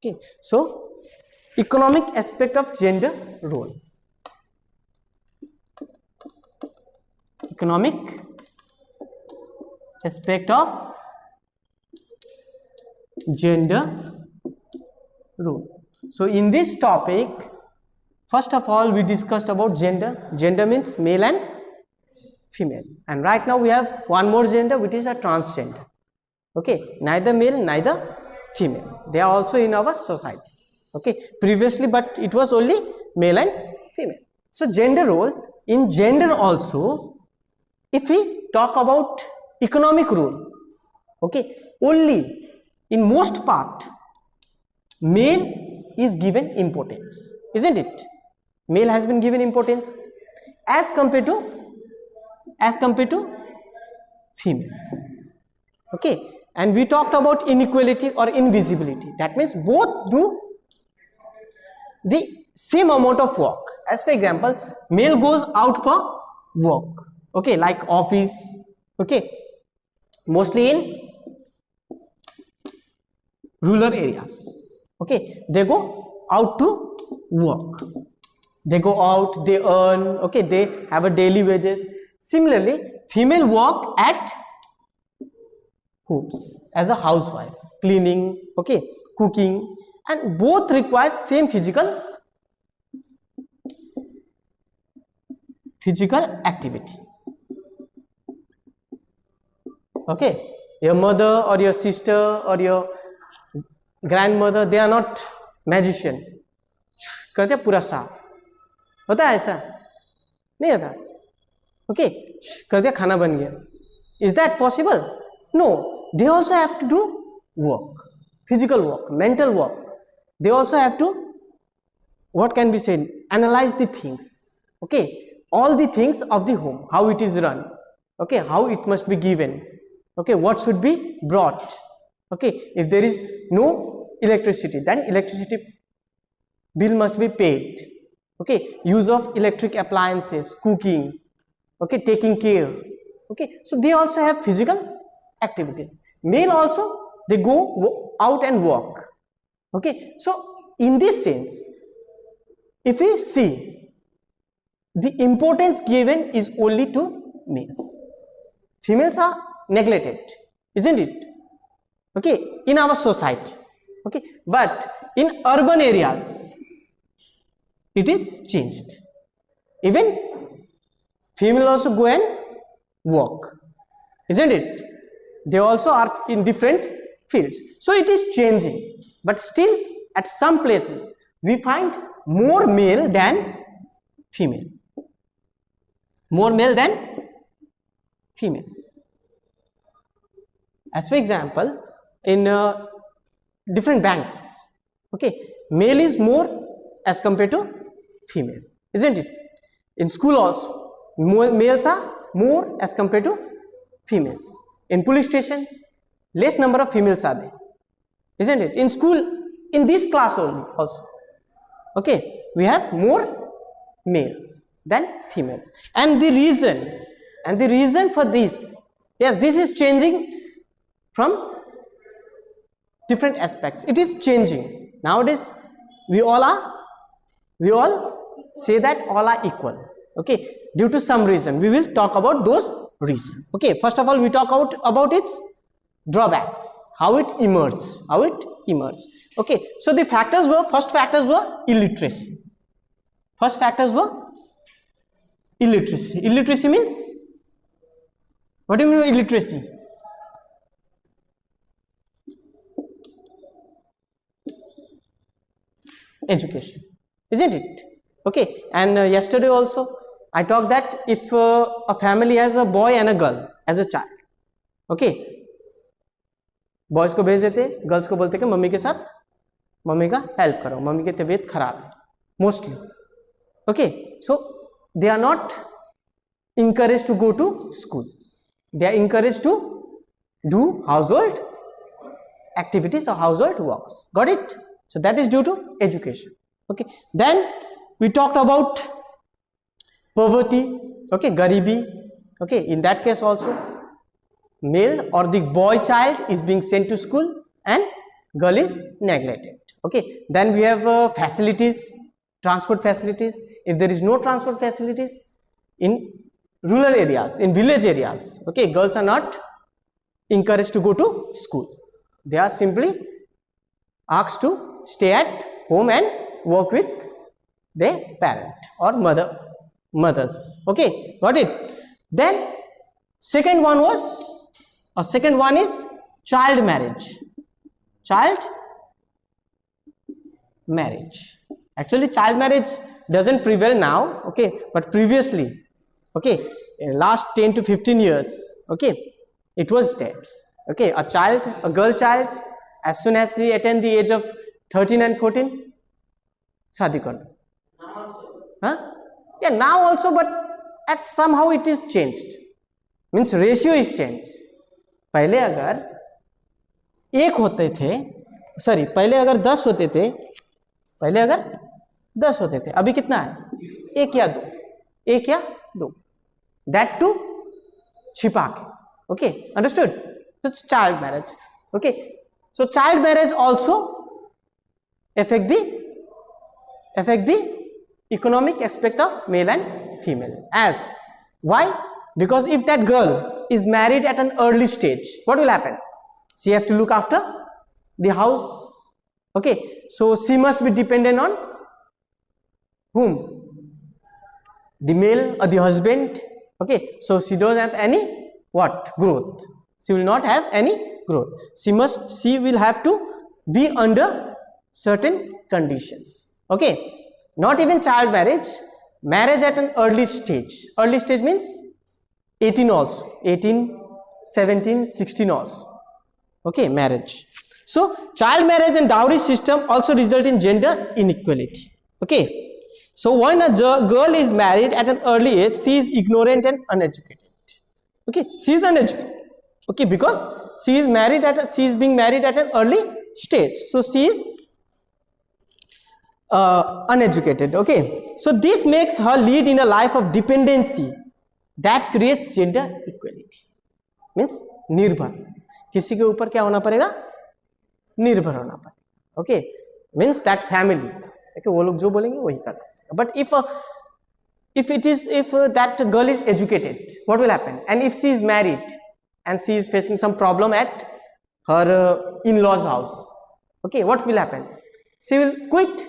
Okay, so economic aspect of gender role. Economic aspect of gender role. So in this topic, first of all, we discussed about gender. Gender means male and female, and right now we have one more gender, which is a transgender. Okay, neither male, neither female. They are also in our society. Okay, previously, but it was only male and female. So gender role, in gender also, if we talk about economic role, okay, only in most part male is given importance, isn't it? Male has been given importance as compared to female. Okay, and we talked about inequality or invisibility. That means both do the same amount of work. As for example, male goes out for work, okay, like office, okay, mostly in rural areas. Okay, they go out to work, they go out, they earn, okay, they have a daily wages. Similarly, female work at homes as a housewife, cleaning, okay, cooking, and both require same physical activity. Okay, your mother or your sister or your grandmother, they are not magician, करते पूरा साफ होता है, ऐसा नहीं होता. Okay, कर दिया, खाना बन गया. Is that possible? No, they also have to do work, physical work, mental work. They also have to, what can be said, analyze the things, okay, all the things of the home, how it is run, okay, how it must be given, okay, what should be brought, okay, if there is no electricity, then electricity bill must be paid, okay, use of electric appliances, cooking, okay, taking care, okay. So they also have physical activities. Male also, they go out and work, okay. So in this sense, if we see, the importance given is only to males. Females are neglected, isn't it? Okay, in our society, okay, but in urban areas it is changed. Even female also go and work, isn't it? They also are in different fields. So it is changing, but still at some places we find more male than female, more male than female. As for example, in different banks, okay, male is more as compared to female, isn't it? In school also, males are more as compared to females. In police station, less number of females are there, isn't it? In school, in this class only also, okay, we have more males than females. And the reason for this, yes, this is changing from different aspects. It is changing nowadays. We all say that all are equal, okay, due to some reason. We will talk about those reasons. Okay, first of all, we talk about its drawbacks, how it emerges. Okay, so the first factors were illiteracy. Illiteracy means, what do you mean by illiteracy? Education, isn't it? Okay, and yesterday also I talked that if a family has a boy and a girl as a child, okay, boys को भेज देते, girls को बोलते कि mummy के साथ mummy का help करो, मम्मी की तबीयत खराब है mostly, okay. So they are not encouraged to go to school, they are encouraged to do household activities or household works. Got it? So that is due to education. Okay, then we talked about poverty, okay, garibi. Okay, in that case also male or the boy child is being sent to school and girl is neglected. Okay, then we have facilities, transport facilities. If there is no transport facilities in rural areas, in village areas, okay, girls are not encouraged to go to school. They are simply asked to stay at home and work with their parent or mothers. Okay, got it. Then second one is child marriage. Actually child marriage doesn't prevail now, okay, but previously, okay, in last 10 to 15 years, okay, it was there. Okay, a girl child, as soon as she attained the age of 13 and 14, शादी कर दो. Huh? Yeah, now also, but at somehow it is changed. Means ratio is changed. पहले अगर 10 होते थे, अभी कितना है? 1 या 2. That too छिपा के. Okay, understood? It's child marriage. Okay, so child marriage also affect the economic aspect of male and female. As why? Because if that girl is married at an early stage, what will happen? She have to look after the house. Okay, so she must be dependent on whom? The male or the husband. Okay, so she don't have any growth. She will not have any growth. She will have to be under certain conditions. Okay, not even child marriage at an early stage. Early stage means 18 also, 18, 17, 16 also. Okay, marriage. So child marriage and dowry system also result in gender inequality. Okay, so when a girl is married at an early age, she is ignorant and uneducated. Okay, she is uneducated. Okay, because she is being married at an early stage, so she is uneducated. Okay, so this makes her lead in a life of dependency that creates gender equality. Means निर्भर, किसी के ऊपर क्या होना पड़ेगा? निर्भर होना पड़ेगा. Okay, means that family, okay, वो लोग जो बोलेंगे वही करना. But if that girl is educated, what will happen? And if she is married and she is facing some problem at her in-laws house, okay, what will happen? She will quit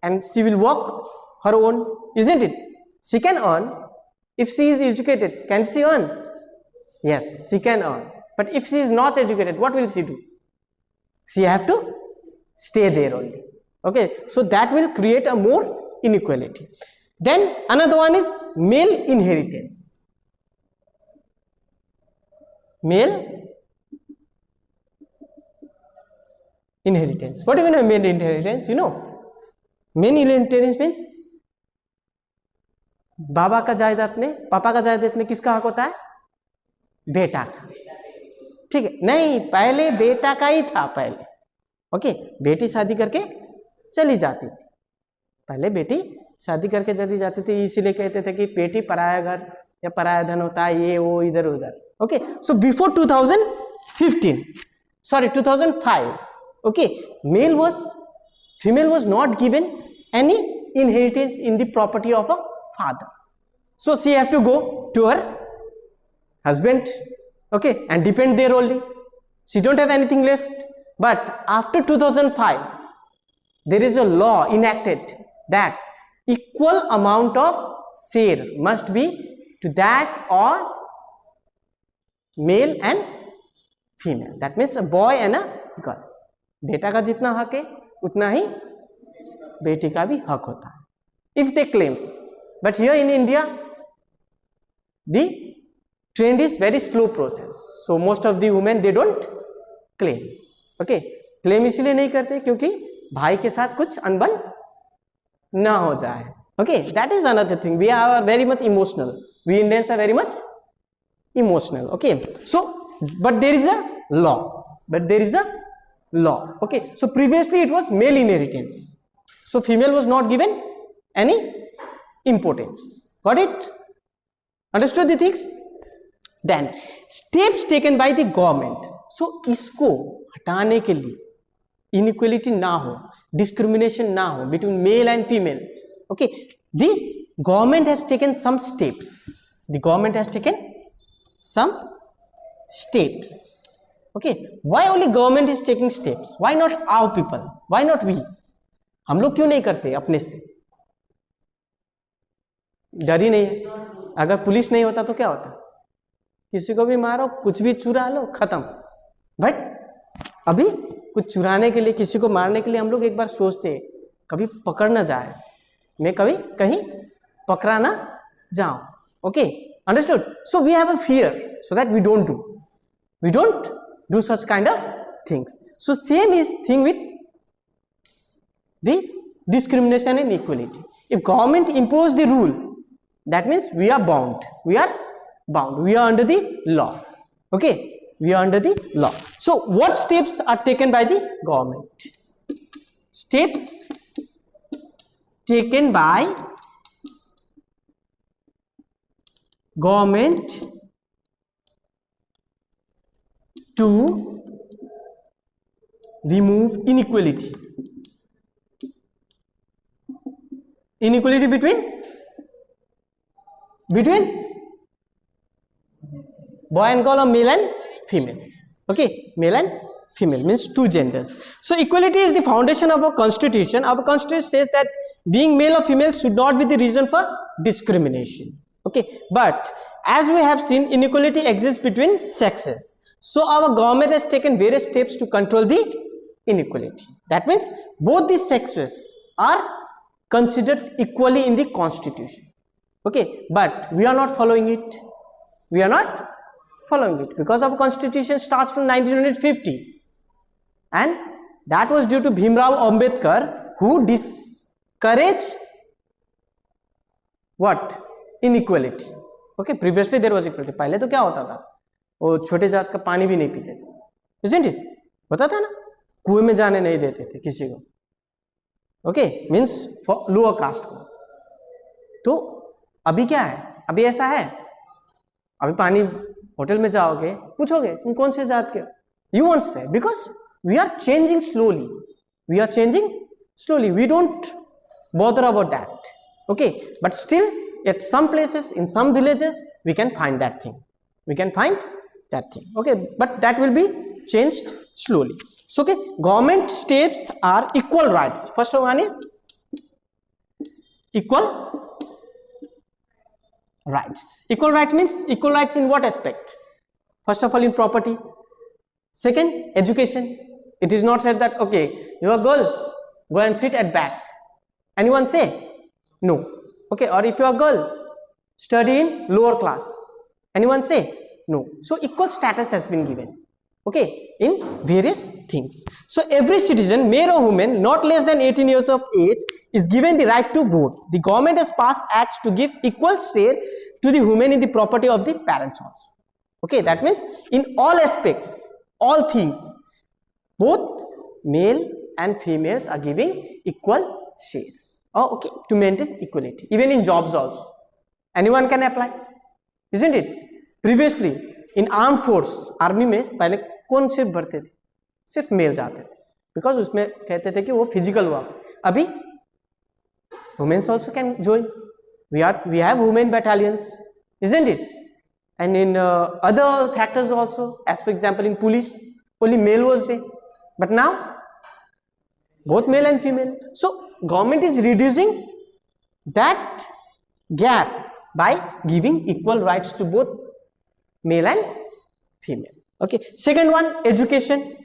and she will work her own, isn't it? She can earn. If she is educated, can she earn? Yes, she can earn. But if she is not educated, what will she do? She have to stay there only. Okay, so that will create a more inequality. Then another one is male inheritance. Male inheritance. What do you mean by male inheritance? You know, male inheritance means बाबा का जायदाद में, पापा का जायदाद में किसका हक होता है? बेटा का. ठीक है, नहीं, पहले बेटा का ही था पहले. ओके, बेटी शादी करके चली जाती थी. पहले बेटी शादी करके चली जाती थी, इसीलिए कहते थे कि बेटी पराया घर या पराया धन होता है, ये वो इधर उधर. Okay, so before 2005, okay, female was not given any inheritance in the property of a father. So she have to go to her husband, okay, and depend there only. She don't have anything left. But after 2005, there is a law enacted that equal amount of share must be to that or male and female. That means a boy and a girl. बेटा का जितना हक है उतना ही बेटी का भी हक होता है. If they claims, but here in India, the trend is very slow process. So most of the women they don't claim. Okay, claim इसलिए नहीं करते क्योंकि भाई के साथ कुछ अनबन ना हो जाए. Okay, that is another thing. We are very much emotional. We Indians are very much emotional. Okay, so but there is a law. Okay, so previously it was male inheritance. So female was not given any importance. Got it? Understood the things? Then steps taken by the government. So इसको हटाने के लिए inequality ना हो, discrimination ना हो between male and female. Okay, the government has taken some steps. The government has taken some steps. Okay, why only government is taking steps? Why not our people? Why not we? हम लोग क्यों नहीं करते अपने से? डर ही नहीं है. अगर पुलिस नहीं होता तो क्या होता? किसी को भी मारो, कुछ भी चुरा लो, खत्म. बट अभी कुछ चुराने के लिए, किसी को मारने के लिए हम लोग एक बार सोचते हैं, कभी पकड़ ना जाए, मैं कभी कहीं पकड़ा ना जाऊं. Okay, understood? So we have a fear so that we don't do such kind of things. So same is thing with the discrimination and equality. If government impose the rule, that means we are bound. We are under the law. Okay, we are under the law. So what steps are taken by the government? Steps taken by government to remove inequality between boy and girl or male and female. Okay, male and female means two genders. So equality is the foundation of our constitution. Our constitution says that being male or female should not be the reason for discrimination. Okay, but as we have seen, inequality exists between sexes. So our government has taken various steps to control the inequality. That means both the sexes are considered equally in the constitution. Okay, but we are not following it. Because our constitution starts from 1950, and that was due to Bhimrao Ambedkar, who discouraged what? Inequality. Okay, previously there was equality. पहले तो क्या होता था, वो छोटे जात का पानी भी नहीं पीते थे, isn't it? होता था ना, कुएं में जाने नहीं देते थे किसी को. Okay, means for lower caste को. तो अभी क्या है? अभी ऐसा है, अभी पानी होटल में जाओगे, पूछोगे तुम कौन से जात के, you won't say, because we are changing slowly. We don't bother about that. Okay, but still at some places, in some villages, we can find that thing. Okay, but that will be changed slowly. So okay, government steps are equal rights. First one is equal rights. Equal right means equal rights in what aspect? First of all, in property. Second, education. It is not said that okay, you are a girl, go and sit at back. Anyone say no? Okay, or if you are a girl, study in lower class. Anyone say no? So equal status has been given. Okay, in various things. So every citizen, male or woman, not less than 18 years of age, is given the right to vote. The government has passed acts to give equal share to the women in the property of the parents also. Okay, that means in all aspects, all things, both male and females are giving equal share. Oh, okay, to maintain equality. Even in jobs also, anyone can apply, isn't it? Previously in armed force, army में पहले कौन सिर्फ भरते थे? सिर्फ mail जाते थे, because उसमें कहते थे कि वो फिजिकल वर्क. अभी women's also can join. we have women battalions, isn't it? And in other factors also, as for example in police, only male was there, but now both male and female. So government is reducing that gap by giving equal rights to both male and female. Okay, second one, education.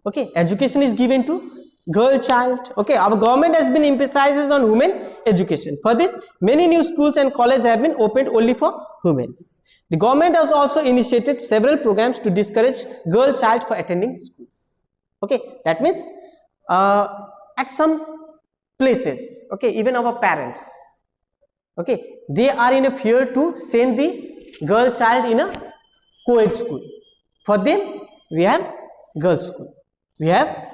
Okay, education is given to girl child. Okay, our government has been emphasizes on women education. For this, many new schools and colleges have been opened only for women. The government has also initiated several programs to discourage girl child for attending schools. Okay, that means at some places, okay, even our parents, okay, they are in a fear to send the girl child in a co-ed school. For them, we have girls school. We have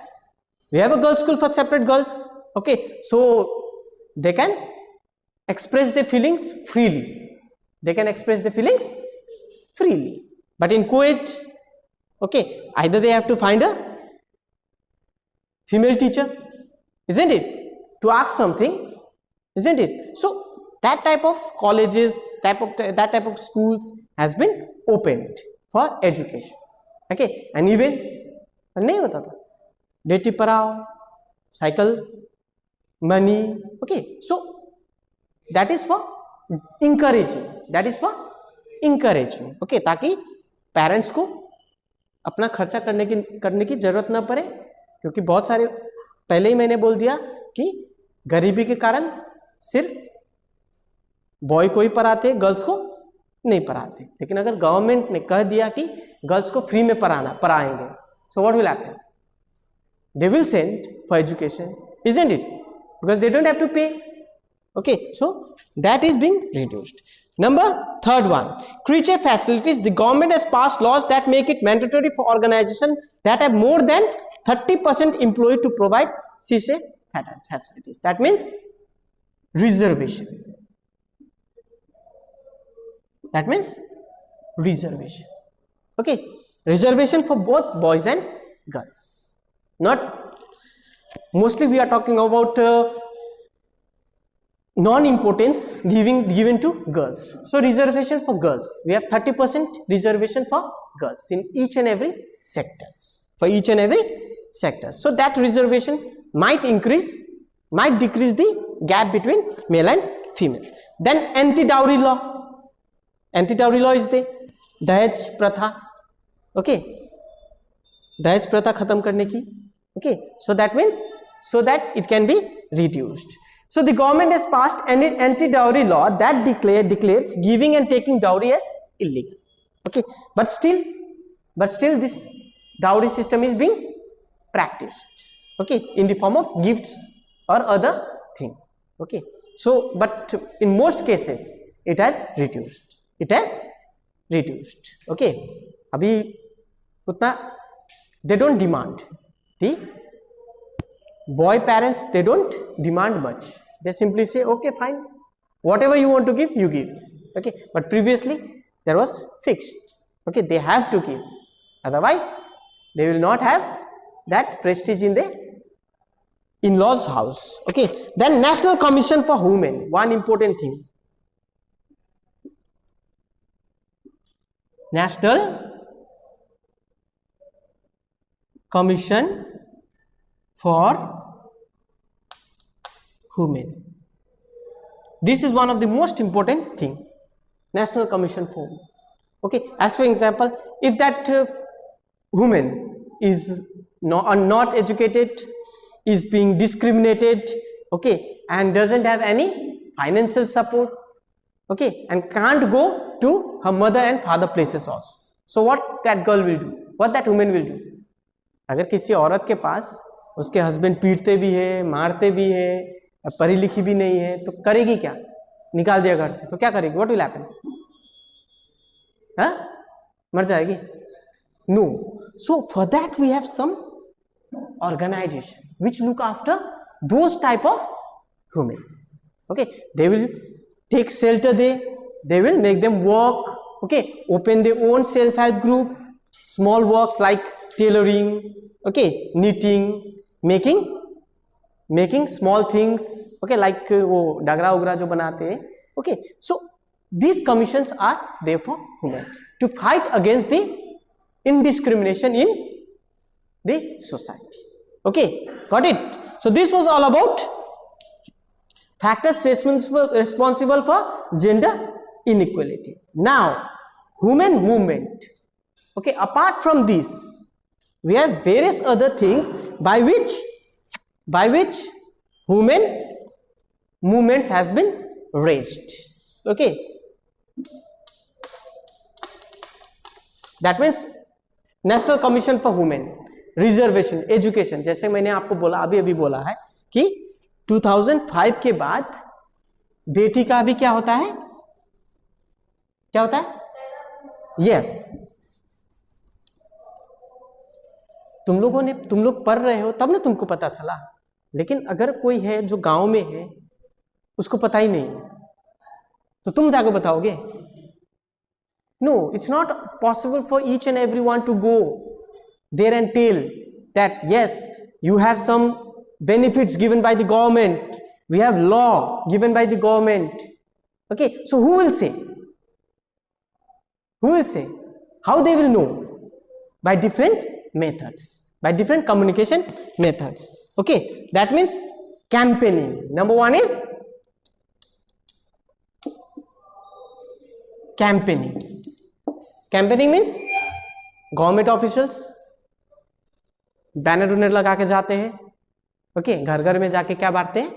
a girls school for separate girls. Okay, so they can express their feelings freely. But in co-ed, okay, either they have to find a female teacher, isn't it, to ask something, isn't it? So that type of colleges, that type of schools has been opened for education. Okay, and even नहीं होता था, Beti Padhao, cycle money. Okay, so that is for encouraging. Okay, ताकि parents को अपना खर्चा करने की जरूरत ना पड़े, क्योंकि बहुत सारे, पहले ही मैंने बोल दिया कि गरीबी के कारण सिर्फ बॉय को ही पढ़ाते, गर्ल्स को नहीं पढ़ाते. लेकिन अगर गवर्नमेंट ने कह दिया कि गर्ल्स को फ्री में पढ़ाएंगे, so what will happen? They will send for education, isn't it? Because they don't have to pay. Okay, so that is being reduced. Number third one, creature facilities. The government has passed laws that make it mandatory for organizations that have more than 30% employee to provide CSA facilities. That means reservation. That means reservation. Okay, reservation for both boys and girls. Not mostly we are talking about non-importance given to girls. So reservation for girls, we have 30% reservation for girls in each and every sectors. For each and every sector. So that reservation might decrease the gap between male and female. Then anti-dowry law. Anti-dowry law is the दहेज प्रथा. Okay, दहेज प्रथा खत्म करने की. Okay, so that means so that it can be reduced. So the government has passed an anti-dowry law that declares giving and taking dowry as illegal. Okay, but still this dowry system is being practiced. Okay, in the form of gifts or other thing. Okay, so but in most cases it has reduced. Okay, abhi utna they don't demand. The boy parents, they don't demand much. They simply say, okay, fine, whatever you want to give, you give. Okay, but previously there was fixed. Okay, they have to give, otherwise they will not have that prestige in the in-laws house. Okay, then National Commission for Women, one important thing. National Commission for Women. This is one of the most important thing. National Commission for Women. Okay, as for example, if that woman is not educated, is being discriminated, okay, and doesn't have any financial support, okay, and can't go to her mother and father places also. So what that girl will do, what that woman will do? अगर किसी औरत के पास उसके husband पीटते भी है, मारते भी है, पढ़ी लिखी भी नहीं है, तो करेगी क्या? निकाल दिया घर से, तो क्या करेगी? What will happen? हाँ? मर जाएगी? No. So for that we have some organization which look after those type of women. Okay, they will take shelter there, they will make them work, okay, open their own self-help group, small works like tailoring, okay, knitting, making small things, okay, like वो डागरा उगरा जो बनाते हैं. Okay, so these commissions are there for women to fight against the indiscrimination in the society. Okay, got it? So this was all about factors responsible for gender inequality. Now, women movement. Okay, apart from this, we have various other things by which women movements has been raised. Okay, that means National Commission for Women, reservation, education. जैसे मैंने आपको बोला, अभी बोला है कि 2005 के बाद बेटी का भी क्या होता है? यस, तुम लोग पढ़ रहे हो तब ना तुमको पता चला. लेकिन अगर कोई है जो गांव में है, उसको पता ही नहीं, तो तुम जाकर बताओगे? No, it's not possible for each and everyone to go there and tell that yes, you have some benefits given by the government, we have law given by the government. Okay, so who will say? Who will say? How they will know? By different methods, by different communication methods. Okay, that means campaigning. Number one is campaigning. Campaigning means government officials banner उनर लगा के जाते हैं. Okay, घर घर में जाके क्या बांटते हैं?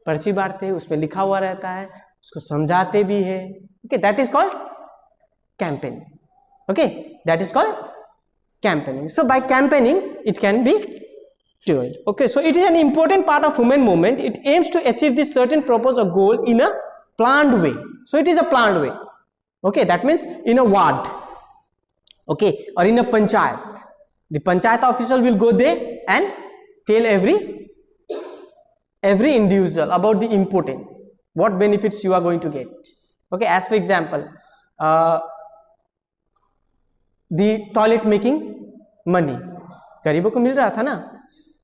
पर्ची बांटते हैं, उसमें लिखा हुआ रहता है, उसको समझाते भी है. Okay, that is called campaigning. Okay, that is called campaigning. So by campaigning it can be told. Okay, so it is an important part of women movement. It aims to achieve this certain purpose or goal in a planned way. So it is a planned way. Okay, that means in a ward, okay, or in a panchayat, the panchayat official will go there and tell every individual about the importance, what benefits you are going to get. Okay, as for example, the toilet making money गरीबों को मिल रहा था ना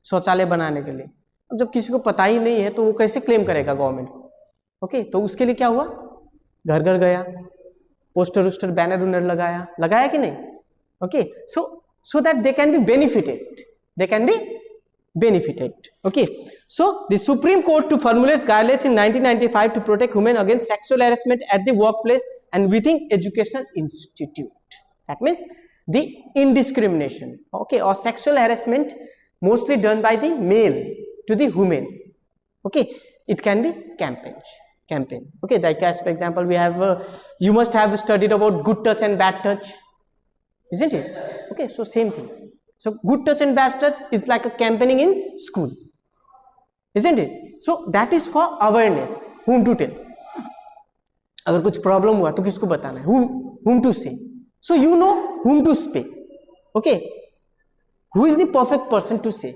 शौचालय बनाने के लिए. अब जब किसी को पता ही नहीं है तो वो कैसे क्लेम करेगा गवर्नमेंट को? ओके, तो उसके लिए क्या हुआ? घर घर गया, पोस्टर वोस्टर बैनर उनर लगाया कि नहीं? Okay, so that they can be benefited, they can be benefited. Okay, so the Supreme Court to formulate guidelines in 1995 to protect women against sexual harassment at the workplace and within educational institute. That means the indiscrimination, okay, or sexual harassment mostly done by the male to the women. Okay, it can be campaign. Okay, like as for example, we have you must have studied about good touch and bad touch, isn't it? Okay, so same thing. So good touch and bad touch is like a campaigning in school, isn't it? So that is for awareness. Whom to tell? अगर कुछ problem हुआ तो किसको बताना है? Whom to say? So you know whom to speak. Okay, who is the perfect person to say?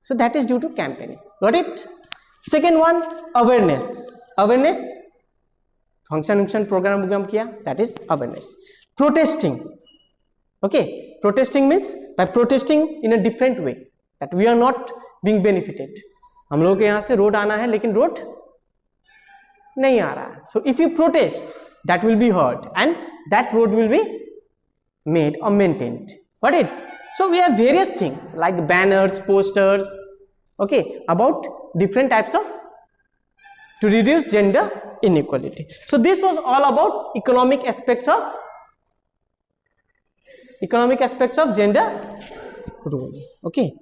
So that is due to campaigning. Got it? Second one, awareness. Awareness, function program किया, that is awareness. Protesting. Okay, protesting means by protesting in a different way that we are not being benefited. हम लोगों के यहाँ से road आना है लेकिन road नहीं आ रहा है. So if you protest, that will be heard and that road will be made or maintained. Got it? So we have various things like banners, posters, okay, about different types of to reduce gender inequality. So this was all about economic aspects of gender role. Okay.